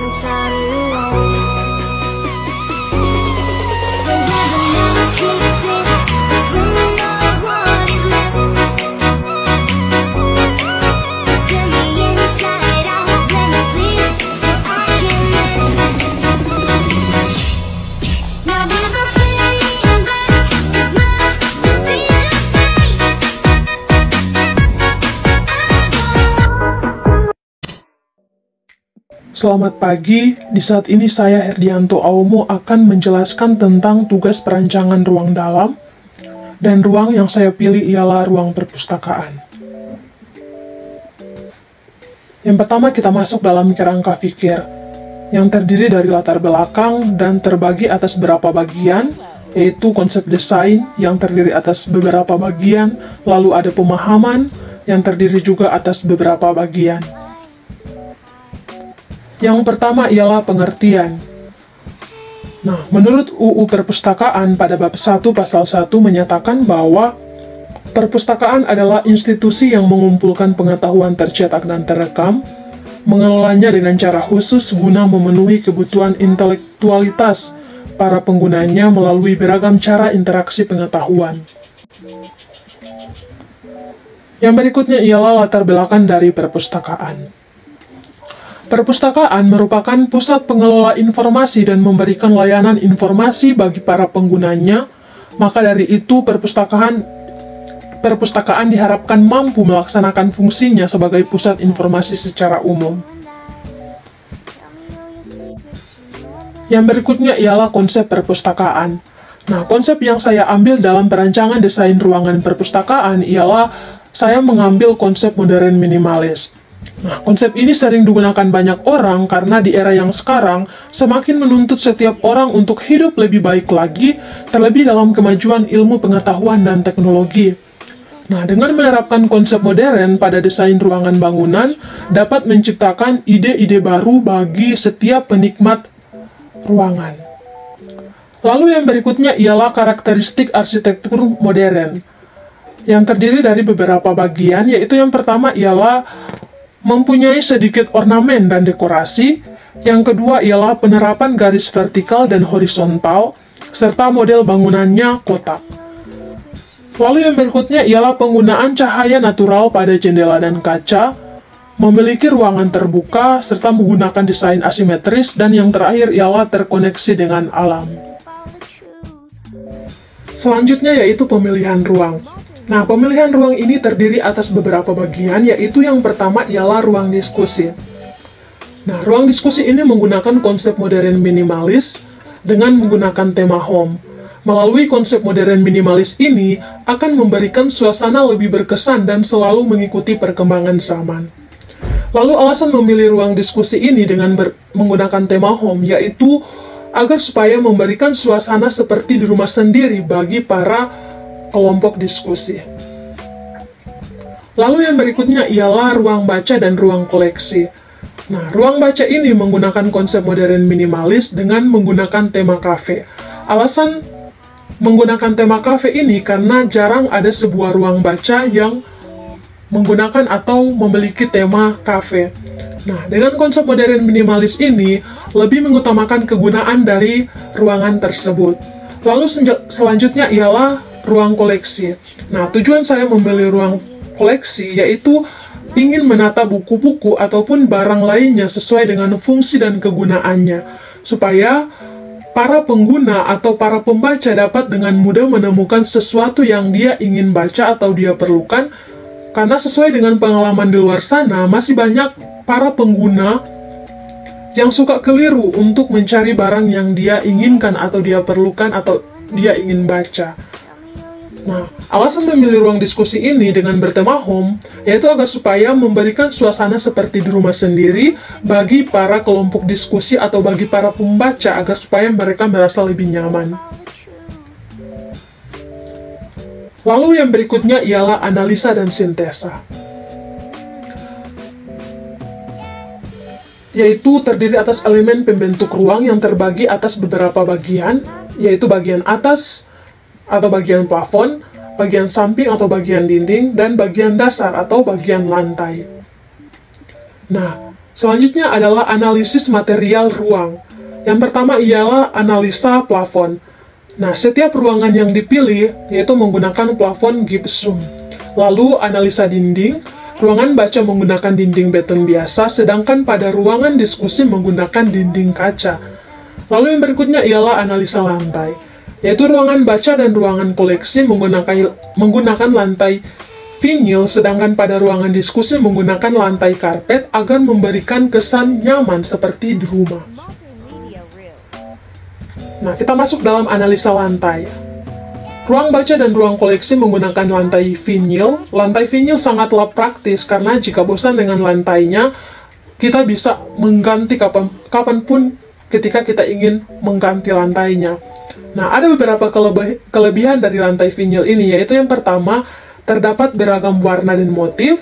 inside of your walls. But where the night kicks in, that's when you know what is left. Turn me inside out when I sleep, so I can rest. Now there's no saying that it's not the state of sight. Selamat pagi, di saat ini saya Herdianto Aumo akan menjelaskan tentang tugas perancangan ruang dalam, dan ruang yang saya pilih ialah ruang perpustakaan. Yang pertama kita masuk dalam kerangka pikir, yang terdiri dari latar belakang dan terbagi atas beberapa bagian, yaitu konsep desain yang terdiri atas beberapa bagian, lalu ada pemahaman yang terdiri juga atas beberapa bagian. Yang pertama ialah pengertian. Nah, menurut UU Perpustakaan pada bab 1 pasal 1 menyatakan bahwa perpustakaan adalah institusi yang mengumpulkan pengetahuan tercetak dan terekam, mengelolanya dengan cara khusus guna memenuhi kebutuhan intelektualitas para penggunanya melalui beragam cara interaksi pengetahuan. Yang berikutnya ialah latar belakang dari perpustakaan. Perpustakaan merupakan pusat pengelola informasi dan memberikan layanan informasi bagi para penggunanya, maka dari itu perpustakaan diharapkan mampu melaksanakan fungsinya sebagai pusat informasi secara umum. Yang berikutnya ialah konsep perpustakaan. Nah, konsep yang saya ambil dalam perancangan desain ruangan perpustakaan ialah saya mengambil konsep modern minimalis. Nah, konsep ini sering digunakan banyak orang karena di era yang sekarang semakin menuntut setiap orang untuk hidup lebih baik lagi, terlebih dalam kemajuan ilmu pengetahuan dan teknologi. Nah, dengan menerapkan konsep modern pada desain ruangan bangunan, dapat menciptakan ide-ide baru bagi setiap penikmat ruangan. Lalu yang berikutnya ialah karakteristik arsitektur modern, yang terdiri dari beberapa bagian, yaitu yang pertama ialah mempunyai sedikit ornamen dan dekorasi, yang kedua ialah penerapan garis vertikal dan horizontal, serta model bangunannya kotak. Lalu yang berikutnya ialah penggunaan cahaya natural pada jendela dan kaca, memiliki ruangan terbuka, serta menggunakan desain asimetris, dan yang terakhir ialah terkoneksi dengan alam. Selanjutnya yaitu pemilihan ruang. Nah, pemilihan ruang ini terdiri atas beberapa bagian, yaitu yang pertama ialah ruang diskusi. Nah, ruang diskusi ini menggunakan konsep modern minimalis dengan menggunakan tema home. Melalui konsep modern minimalis ini akan memberikan suasana lebih berkesan dan selalu mengikuti perkembangan zaman. Lalu alasan memilih ruang diskusi ini dengan menggunakan tema home, yaitu agar supaya memberikan suasana seperti di rumah sendiri bagi para kelompok diskusi. Lalu yang berikutnya ialah ruang baca dan ruang koleksi. Nah, ruang baca ini menggunakan konsep modern minimalis dengan menggunakan tema kafe. Alasan menggunakan tema kafe ini karena jarang ada sebuah ruang baca yang menggunakan atau memiliki tema kafe. Nah, dengan konsep modern minimalis ini lebih mengutamakan kegunaan dari ruangan tersebut. Lalu selanjutnya ialah ruang koleksi. Nah, tujuan saya memilih ruang koleksi yaitu ingin menata buku-buku ataupun barang lainnya sesuai dengan fungsi dan kegunaannya, supaya para pengguna atau para pembaca dapat dengan mudah menemukan sesuatu yang dia ingin baca atau dia perlukan, karena sesuai dengan pengalaman di luar sana, masih banyak para pengguna yang suka keliru untuk mencari barang yang dia inginkan atau dia perlukan atau dia ingin baca. Nah, alasan memilih ruang diskusi ini dengan bertema home, yaitu agar supaya memberikan suasana seperti di rumah sendiri bagi para kelompok diskusi atau bagi para pembaca, agar supaya mereka merasa lebih nyaman. Lalu yang berikutnya ialah analisa dan sintesa, yaitu terdiri atas elemen pembentuk ruang yang terbagi atas beberapa bagian, yaitu bagian atas atau bagian plafon, bagian samping atau bagian dinding, dan bagian dasar atau bagian lantai. Nah, Selanjutnya adalah analisis material ruang. Yang pertama ialah analisa plafon. Nah, setiap ruangan yang dipilih yaitu menggunakan plafon gypsum. Lalu analisa dinding. Ruangan baca menggunakan dinding beton biasa, sedangkan pada ruangan diskusi menggunakan dinding kaca. Lalu yang berikutnya ialah analisa lantai, yaitu ruangan baca dan ruangan koleksi menggunakan lantai vinyl, sedangkan pada ruangan diskusi menggunakan lantai karpet agar memberikan kesan nyaman seperti di rumah. Nah, kita masuk dalam analisa lantai. Ruang baca dan ruang koleksi menggunakan lantai vinyl. Lantai vinyl sangatlah praktis karena jika bosan dengan lantainya, kita bisa mengganti kapanpun ketika kita ingin mengganti lantainya. Nah, ada beberapa kelebihan dari lantai vinyl ini, yaitu yang pertama, terdapat beragam warna dan motif.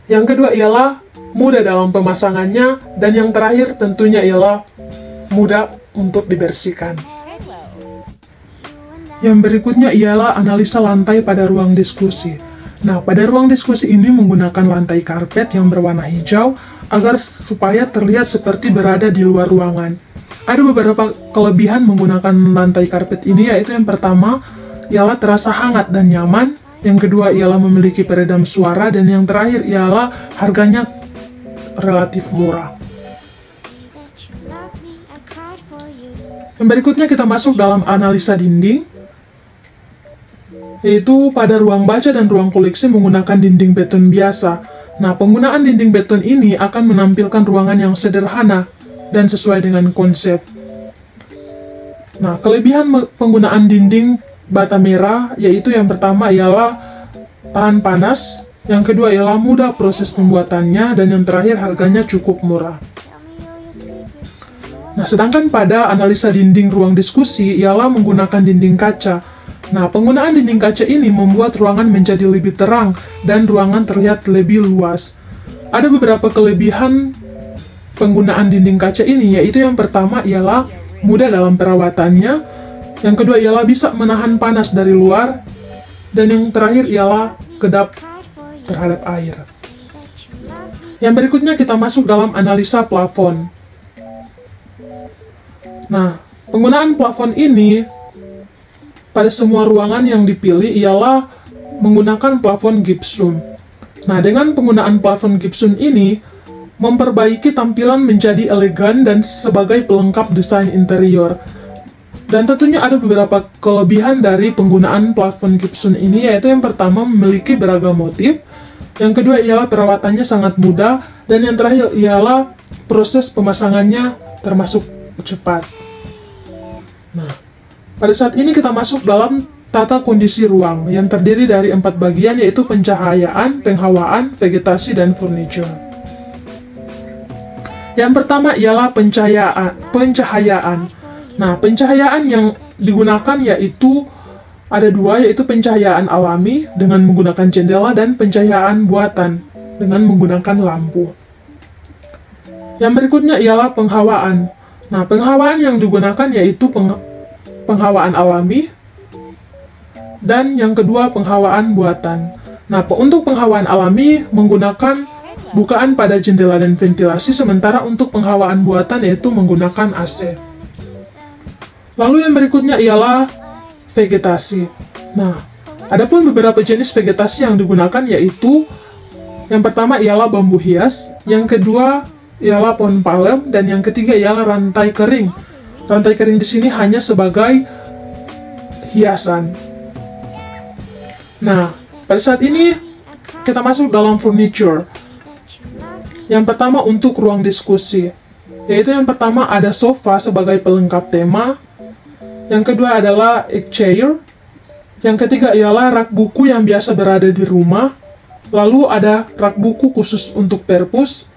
Yang kedua ialah mudah dalam pemasangannya, dan yang terakhir tentunya ialah mudah untuk dibersihkan. Yang berikutnya ialah analisa lantai pada ruang diskusi. Nah, pada ruang diskusi ini menggunakan lantai karpet yang berwarna hijau agar supaya terlihat seperti berada di luar ruangan. Ada beberapa kelebihan menggunakan lantai karpet ini, yaitu yang pertama ialah terasa hangat dan nyaman, yang kedua ialah memiliki peredam suara, dan yang terakhir ialah harganya relatif murah. Yang berikutnya kita masuk dalam analisa dinding, yaitu pada ruang baca dan ruang koleksi menggunakan dinding beton biasa. Nah, penggunaan dinding beton ini akan menampilkan ruangan yang sederhana dan sesuai dengan konsep. Nah, kelebihan penggunaan dinding bata merah yaitu yang pertama ialah tahan panas, yang kedua ialah mudah proses pembuatannya, dan yang terakhir harganya cukup murah. Nah, sedangkan pada analisa dinding ruang diskusi ialah menggunakan dinding kaca. Nah, penggunaan dinding kaca ini membuat ruangan menjadi lebih terang dan ruangan terlihat lebih luas. Ada beberapa kelebihan penggunaan dinding kaca ini, yaitu yang pertama ialah mudah dalam perawatannya, yang kedua ialah bisa menahan panas dari luar, dan yang terakhir ialah kedap terhadap air. Yang berikutnya kita masuk dalam analisa plafon. Nah, penggunaan plafon ini pada semua ruangan yang dipilih ialah menggunakan plafon gypsum. Nah, dengan penggunaan plafon gypsum ini memperbaiki tampilan menjadi elegan dan sebagai pelengkap desain interior. Dan tentunya ada beberapa kelebihan dari penggunaan plafon gypsum ini, yaitu yang pertama memiliki beragam motif, yang kedua ialah perawatannya sangat mudah, dan yang terakhir ialah proses pemasangannya termasuk cepat. Nah, pada saat ini kita masuk dalam tata kondisi ruang yang terdiri dari 4 bagian, yaitu pencahayaan, penghawaan, vegetasi, dan furniture. Yang pertama ialah pencahayaan. Nah, pencahayaan yang digunakan yaitu ada dua, yaitu pencahayaan alami dengan menggunakan jendela dan pencahayaan buatan dengan menggunakan lampu. Yang berikutnya ialah penghawaan. Nah, penghawaan yang digunakan yaitu penghawaan alami, dan yang kedua penghawaan buatan. Nah, untuk penghawaan alami menggunakan bukaan pada jendela dan ventilasi, sementara untuk penghawaan buatan yaitu menggunakan AC. Lalu yang berikutnya ialah vegetasi. Nah, adapun beberapa jenis vegetasi yang digunakan yaitu yang pertama ialah bambu hias, yang kedua ialah pohon palem, dan yang ketiga ialah rantai kering. Rantai kering di sini hanya sebagai hiasan. Nah, pada saat ini kita masuk dalam furniture. Yang pertama untuk ruang diskusi, yaitu yang pertama ada sofa sebagai pelengkap tema, yang kedua adalah egg chair, yang ketiga ialah rak buku yang biasa berada di rumah, lalu ada rak buku khusus untuk perpus,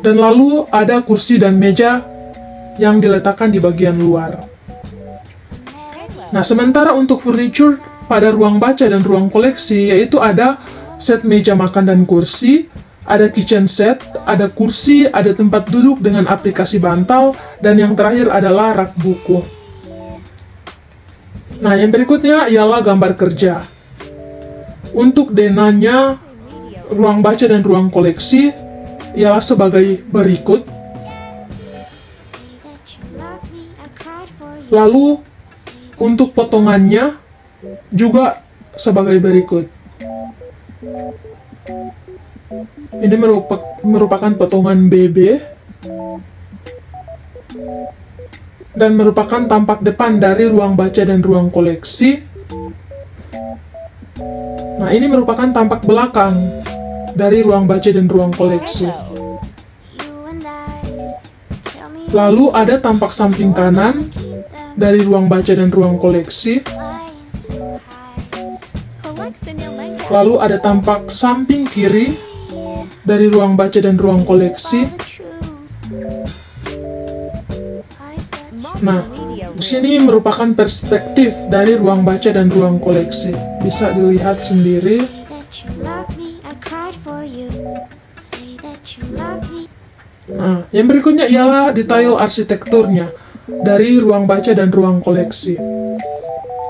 dan lalu ada kursi dan meja yang diletakkan di bagian luar. Nah, sementara untuk furniture pada ruang baca dan ruang koleksi, yaitu ada set meja makan dan kursi, ada kitchen set, ada kursi, ada tempat duduk dengan aplikasi bantal, dan yang terakhir adalah rak buku. Nah, yang berikutnya ialah gambar kerja. Untuk denanya ruang baca dan ruang koleksi, ialah sebagai berikut. Lalu untuk potongannya juga sebagai berikut. Ini merupakan potongan BB dan merupakan tampak depan dari ruang baca dan ruang koleksi. Nah, ini merupakan tampak belakang dari ruang baca dan ruang koleksi. Lalu ada tampak samping kanan dari ruang baca dan ruang koleksi. Lalu ada tampak samping kiri dari ruang baca dan ruang koleksi. Nah, di sini merupakan perspektif dari ruang baca dan ruang koleksi. Bisa dilihat sendiri. Nah, yang berikutnya ialah detail arsitekturnya dari ruang baca dan ruang koleksi.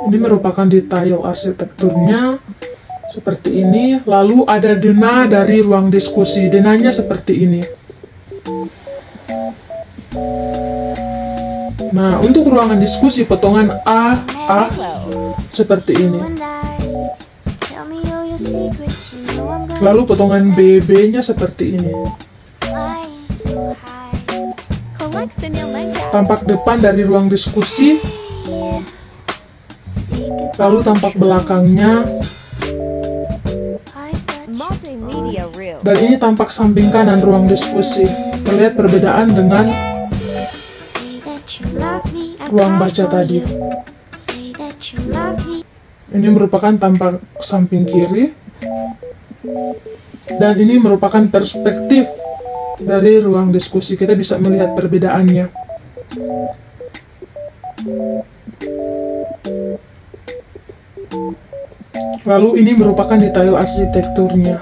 Ini merupakan detail arsitekturnya seperti ini. Lalu ada denah dari ruang diskusi. Denahnya seperti ini. Nah, untuk ruangan diskusi potongan A seperti ini. Lalu potongan BB-nya seperti ini. Tampak depan dari ruang diskusi. Lalu tampak belakangnya. Dan ini tampak samping kanan ruang diskusi. Terlihat perbedaan dengan ruang baca tadi. Ini merupakan tampak samping kiri. Dan ini merupakan perspektif dari ruang diskusi. Kita bisa melihat perbedaannya. Lalu ini merupakan detail arsitekturnya.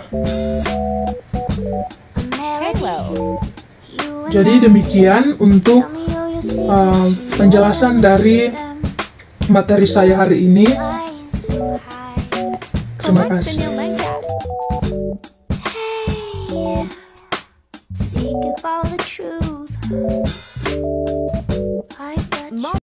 Jadi demikian untuk penjelasan dari materi saya hari ini. Terima kasih. Seek for the truth.